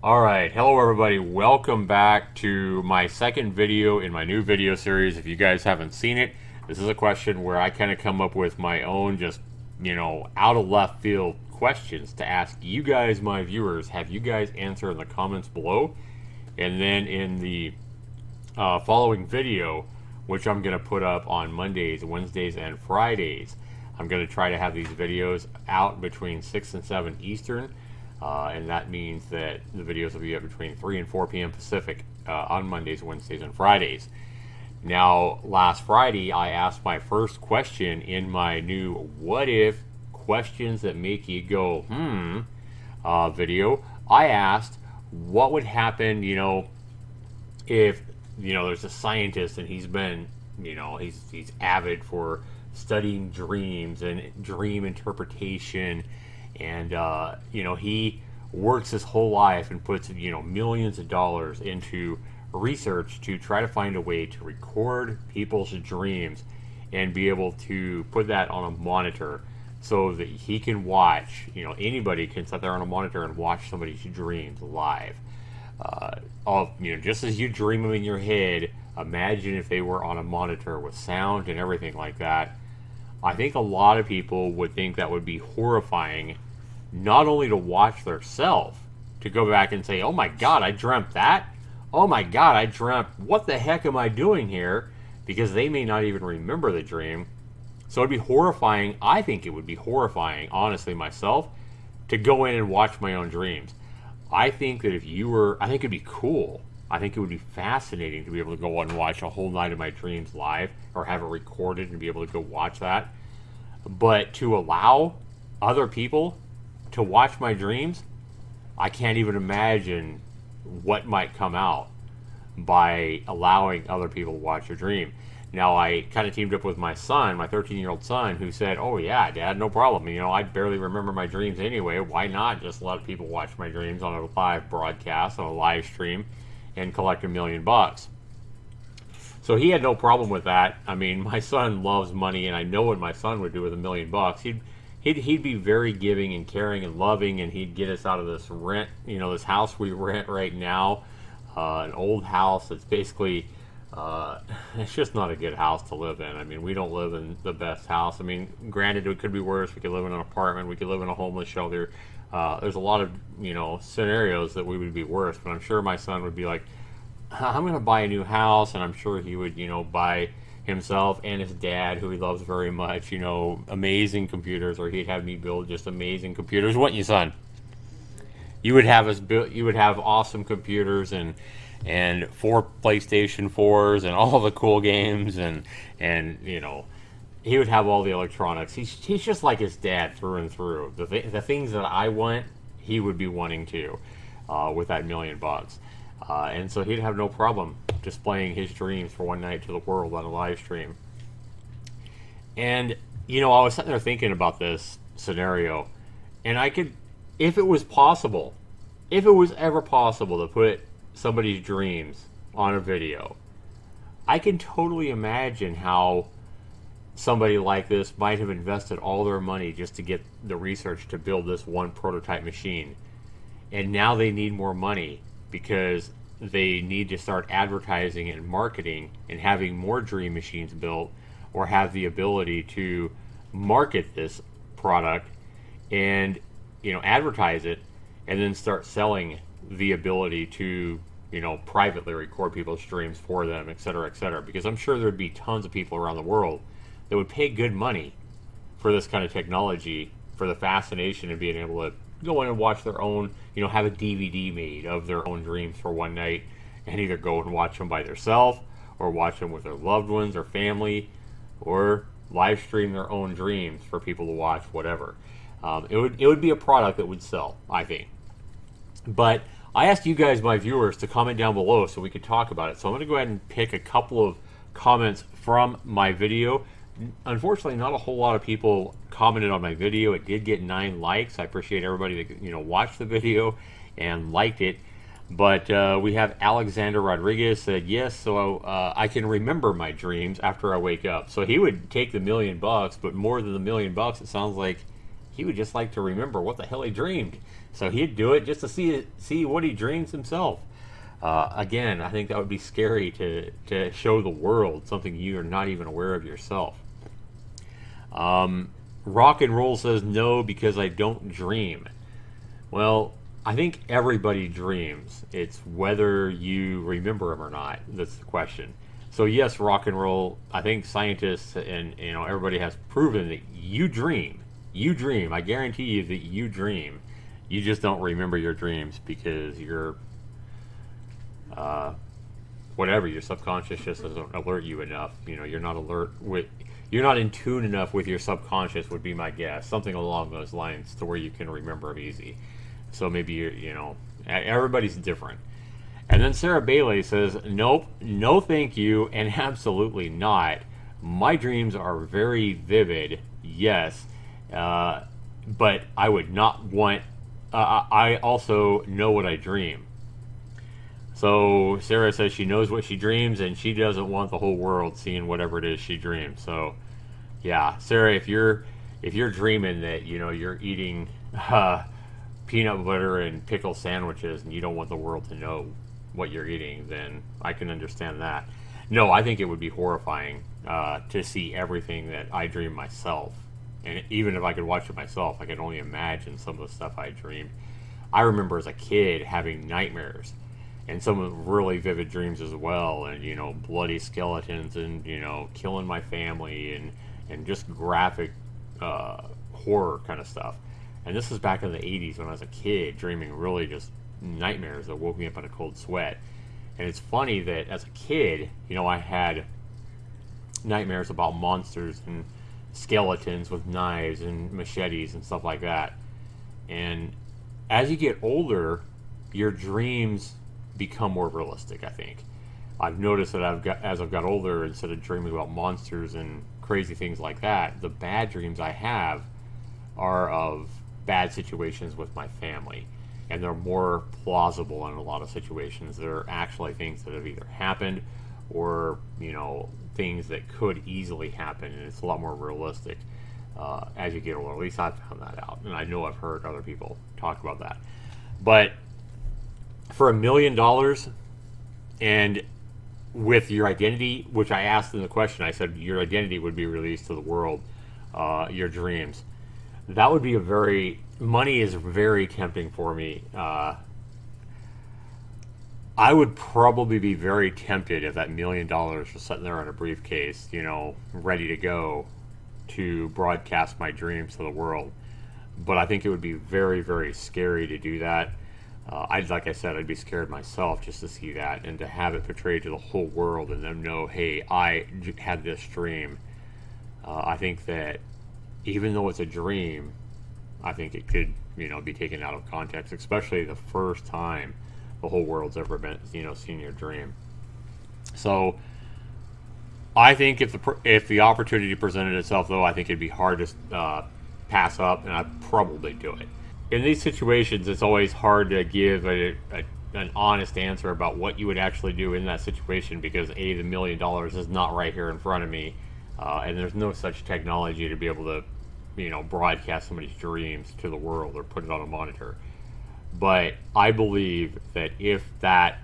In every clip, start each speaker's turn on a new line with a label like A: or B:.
A: Alright, hello everybody, welcome back to my second video in my new video series. If you guys haven't seen it, this is a question where I kind of come up with my own just, out of left field questions to ask you guys, my viewers. Have you guys answer in the comments below? And then in the following video, which I'm going to put up on Mondays, Wednesdays, and Fridays, I'm going to try to have these videos out between 6 and 7 Eastern. And that means that the videos will be up between 3 and 4 p.m. Pacific on Mondays, Wednesdays, and Fridays. Now, last Friday, I asked my first question in my new What If Questions That Make You Go, video. I asked, what would happen, if, there's a scientist and he's been, he's avid for studying dreams and dream interpretation. And, he works his whole life and puts, millions of dollars into research to try to find a way to record people's dreams and be able to put that on a monitor so that he can watch, anybody can sit there on a monitor and watch somebody's dreams live. Just as you dream them in your head, imagine if they were on a monitor with sound and everything like that. I think a lot of people would think that would be horrifying, not only to watch theirself, to go back and say, oh my God, I dreamt that. Oh my God, I dreamt, what the heck am I doing here? Because they may not even remember the dream. So it'd be horrifying. I think it would be horrifying, honestly, myself, to go in and watch my own dreams. I think that I think it'd be cool. I think it would be fascinating to be able to go and watch a whole night of my dreams live, or have it recorded and be able to go watch that. But to allow other people to watch my dreams, I can't even imagine what might come out by allowing other people to watch your dream. Now, I kind of teamed up with my son, my 13-year-old son, who said, oh yeah, Dad, no problem. I barely remember my dreams anyway. Why not just let people watch my dreams on a live broadcast, on a live stream, and collect $1 million? So he had no problem with that. I mean, my son loves money, and I know what my son would do with $1 million. He'd be very giving and caring and loving, and he'd get us out of this rent, this house we rent right now, an old house that's basically, it's just not a good house to live in. I mean, we don't live in the best house. I mean, granted, it could be worse. We could live in an apartment. We could live in a homeless shelter. There's a lot of, scenarios that we would be worse, but I'm sure my son would be like, I'm going to buy a new house, and I'm sure he would, buy himself and his dad, who he loves very much, amazing computers, or he'd have me build just amazing computers, wouldn't you, son? You would have us build. You would have awesome computers and 4 PlayStation 4s and all the cool games, and he would have all the electronics. He's just like his dad through and through. The things that I want, he would be wanting to, with that $1 million. And so he'd have no problem displaying his dreams for one night to the world on a live stream. And, I was sitting there thinking about this scenario, and I could, if it was possible, if it was ever possible to put somebody's dreams on a video, I can totally imagine how somebody like this might have invested all their money just to get the research to build this one prototype machine. And now they need more money because they need to start advertising and marketing and having more dream machines built, or have the ability to market this product and advertise it, and then start selling the ability to privately record people's dreams for them, etc., etc. Because I'm sure there'd be tons of people around the world that would pay good money for this kind of technology, for the fascination of being able to go in and watch their own, have a DVD made of their own dreams for one night, and either go and watch them by themselves, or watch them with their loved ones or family, or live stream their own dreams for people to watch, whatever. It would be a product that would sell, I think. But I asked you guys, my viewers, to comment down below so we could talk about it. So I'm going to go ahead and pick a couple of comments from my video. Unfortunately, not a whole lot of people commented on my video. It did get 9 likes. I appreciate everybody that watched the video and liked it. But we have Alexander Rodriguez said, yes, so I can remember my dreams after I wake up. So he would take the $1 million, but more than the $1 million, it sounds like he would just like to remember what the hell he dreamed. So he'd do it just to see what he dreams himself. Again, I think that would be scary to show the world something you are not even aware of yourself. Rock and Roll says no because I don't dream. Well, I think everybody dreams. It's whether you remember them or not. That's the question. So yes, Rock and Roll, I think scientists and everybody has proven that you dream. You dream. I guarantee you that you dream. You just don't remember your dreams because you're whatever, your subconscious just doesn't alert you enough. You're not you're not in tune enough with your subconscious, would be my guess. Something along those lines to where you can remember them easy. So maybe everybody's different. And then Sarah Bailey says, nope, no thank you, and absolutely not. My dreams are very vivid, yes, but I would not want, I also know what I dream. So Sarah says she knows what she dreams, and she doesn't want the whole world seeing whatever it is she dreams. So yeah, Sarah, if you're dreaming that you're eating peanut butter and pickle sandwiches and you don't want the world to know what you're eating, then I can understand that. No, I think it would be horrifying to see everything that I dream myself. And even if I could watch it myself, I could only imagine some of the stuff I dreamed. I remember as a kid having nightmares and some of really vivid dreams as well, and bloody skeletons, and killing my family, and just graphic horror kind of stuff. And this was back in the 80s when I was a kid, dreaming really just nightmares that woke me up in a cold sweat. And it's funny that as a kid, I had nightmares about monsters and skeletons with knives and machetes and stuff like that. And as you get older, your dreams become more realistic, I think. I've noticed that as I've got older, instead of dreaming about monsters and crazy things like that, the bad dreams I have are of bad situations with my family, and they're more plausible in a lot of situations. They're actually things that have either happened or things that could easily happen, and it's a lot more realistic as you get older. At least I've found that out, and I know I've heard other people talk about that. But for $1 million and with your identity, which I asked in the question, I said your identity would be released to the world, your dreams. That would be money is very tempting for me. I would probably be very tempted if that $1 million was sitting there in a briefcase, ready to go to broadcast my dreams to the world. But I think it would be very, very scary to do that. Like I said, I'd be scared myself just to see that, and to have it portrayed to the whole world and them know, hey, I had this dream. I think that even though it's a dream, I think it could, be taken out of context, especially the first time the whole world's ever been, seen your dream. So I think if the opportunity presented itself, though, I think it'd be hard to pass up, and I'd probably do it. In these situations, it's always hard to give an honest answer about what you would actually do in that situation, because the $1 million is not right here in front of me, and there's no such technology to be able to broadcast somebody's dreams to the world or put it on a monitor. But I believe that if that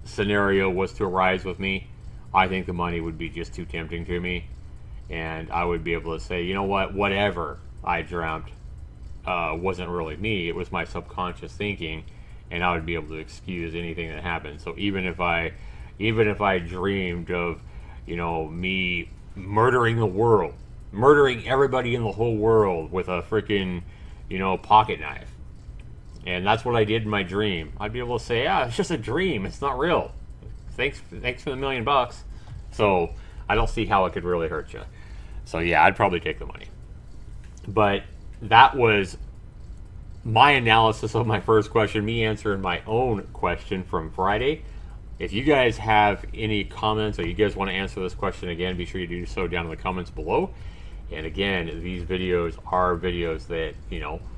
A: scenario was to arise with me, I think the money would be just too tempting to me, and I would be able to say, you know what, whatever I dreamt wasn't really me, it was my subconscious thinking, and I would be able to excuse anything that happened. So even if I dreamed of me murdering the world, murdering everybody in the whole world with a freaking pocket knife, and that's what I did in my dream, I'd be able to say, it's just a dream, it's not real, thanks for the $1 million. So I don't see how it could really hurt you. So yeah, I'd probably take the money. But that was my analysis of my first question, me answering my own question from Friday. If you guys have any comments, or you guys want to answer this question again, be sure you do so down in the comments below. And again, these videos are videos that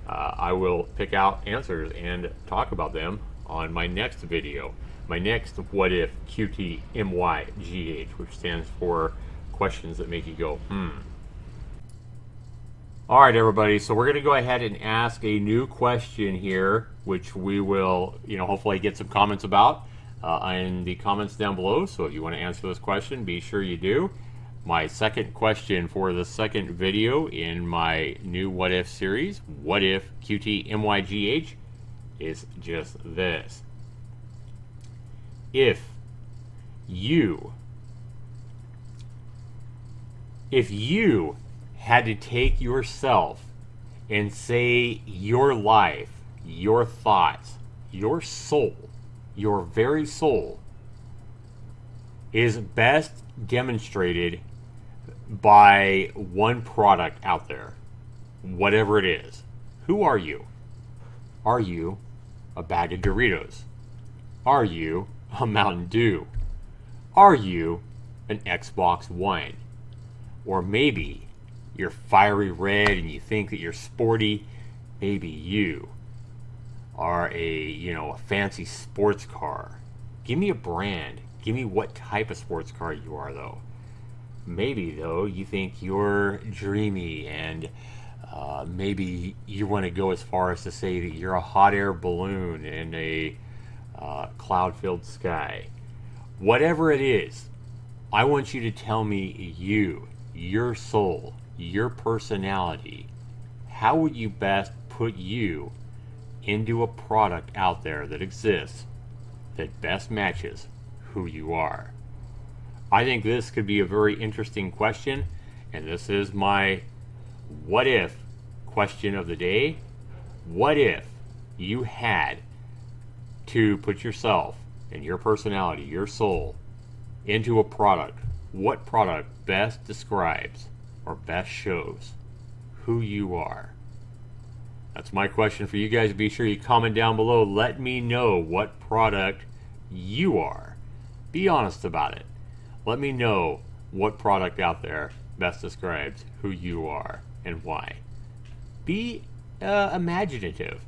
A: I will pick out answers and talk about them on my next video, my next What If Q.T.M.Y.G.H, which stands for questions that make you go All right, everybody. So we're going to go ahead and ask a new question here, which we will, hopefully get some comments about in the comments down below. So if you want to answer this question, be sure you do. My second question for the second video in my new What If series, what if Q.T.M.Y.G.H, is just this. If you had to take yourself and say your life, your thoughts, your soul, your very soul is best demonstrated by one product out there, whatever it is, who are you? Are you a bag of Doritos? Are you a Mountain Dew? Are you an Xbox One? Or maybe you're fiery red and you think that you're sporty. Maybe you are a fancy sports car. Give me a brand. Give me what type of sports car you are, though. Maybe, though, you think you're dreamy and maybe you want to go as far as to say that you're a hot air balloon in a cloud-filled sky. Whatever it is, I want you to tell me your soul, your personality. How would you best put you into a product out there that exists that best matches who you are? I think this could be a very interesting question, and this is my what if question of the day. What if you had to put yourself and your personality, your soul, into a product? What product best describes or best shows who you are? That's my question for you guys. Be sure you comment down below. Let me know what product you are. Be honest about it. Let me know what product out there best describes who you are and why. Be imaginative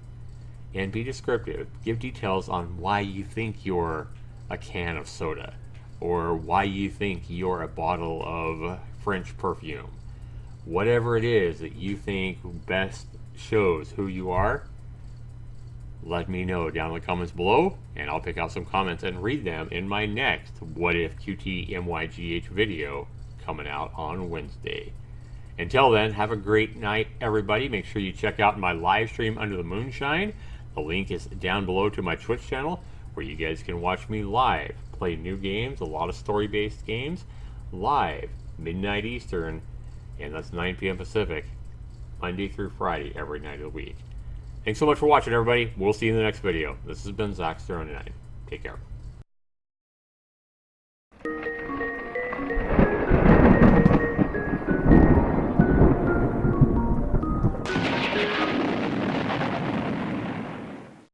A: and be descriptive. Give details on why you think you're a can of soda, or why you think you're a bottle of French perfume. Whatever it is that you think best shows who you are, let me know down in the comments below, and I'll pick out some comments and read them in my next What If Q.T.M.Y.G.H video coming out on Wednesday. Until then, have a great night, everybody. Make sure you check out my live stream Under the Moonshine. The link is down below to my Twitch channel, where you guys can watch me live play new games, a lot of story-based games, live, midnight Eastern, and that's 9 p.m. Pacific, Monday through Friday, every night of the week. Thanks so much for watching, everybody. We'll see you in the next video. This has been Zaxtorian. Take care.